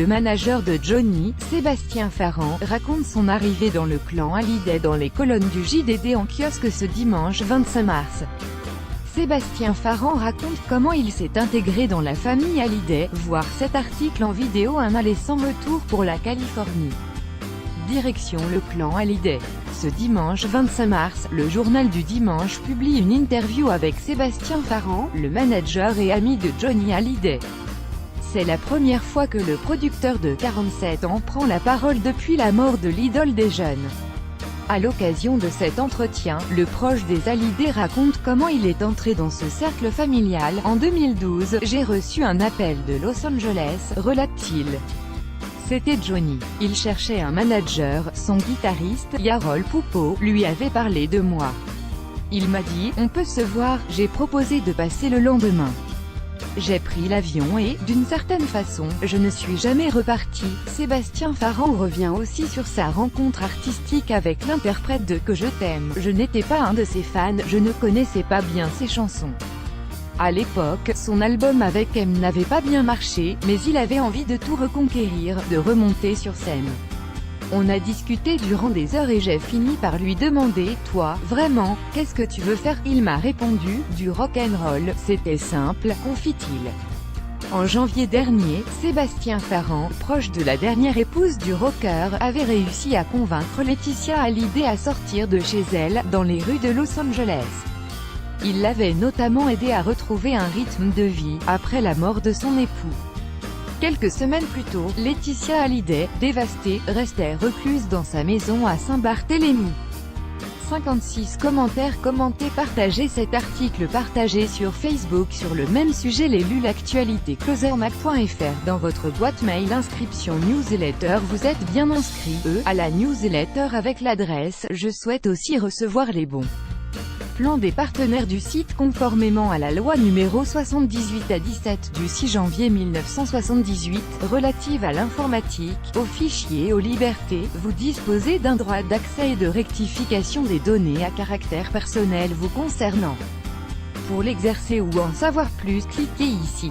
Le manager de Johnny, Sébastien Farran, raconte son arrivée dans le clan Hallyday dans les colonnes du JDD en kiosque ce dimanche 25 mars. Sébastien Farran raconte comment il s'est intégré dans la famille Hallyday, voir cet article en vidéo un aller sans retour pour la Californie. Direction le clan Hallyday. Ce dimanche 25 mars, le journal du dimanche publie une interview avec Sébastien Farran, le manager et ami de Johnny Hallyday. C'est la première fois que le producteur de 47 ans prend la parole depuis la mort de l'idole des jeunes. À l'occasion de cet entretien, le proche des Hallyday raconte comment il est entré dans ce cercle familial. En 2012, j'ai reçu un appel de Los Angeles, relate-t-il. C'était Johnny. Il cherchait un manager, son guitariste, Yarol Poupeau, lui avait parlé de moi. Il m'a dit, on peut se voir, j'ai proposé de passer le lendemain. J'ai pris l'avion et, d'une certaine façon, je ne suis jamais reparti. Sébastien Farran revient aussi sur sa rencontre artistique avec l'interprète de Que je t'aime. Je n'étais pas un de ses fans, je ne connaissais pas bien ses chansons. À l'époque, son album avec M n'avait pas bien marché, mais il avait envie de tout reconquérir, de remonter sur scène. On a discuté durant des heures et j'ai fini par lui demander, toi, vraiment, qu'est-ce que tu veux faire? Il m'a répondu, du rock'n'roll, c'était simple, confie-t-il. En janvier dernier, Sébastien Farran, proche de la dernière épouse du rocker, avait réussi à convaincre Laetitia Hallyday à sortir de chez elle, dans les rues de Los Angeles. Il l'avait notamment aidé à retrouver un rythme de vie, après la mort de son époux. Quelques semaines plus tôt, Laetitia Hallyday, dévastée, restait recluse dans sa maison à Saint-Barthélemy. 56 commentaires commentés. Partagez cet article partagé sur Facebook sur le même sujet. Les lu l'actualité closermac.fr dans votre boîte mail. Inscription newsletter. Vous êtes bien inscrit à la newsletter avec l'adresse. Je souhaite aussi recevoir les bons plans des partenaires du site conformément à la loi numéro 78/17 du 6 janvier 1978, relative à l'informatique, aux fichiers et aux libertés. Vous disposez d'un droit d'accès et de rectification des données à caractère personnel vous concernant. Pour l'exercer ou en savoir plus, cliquez ici.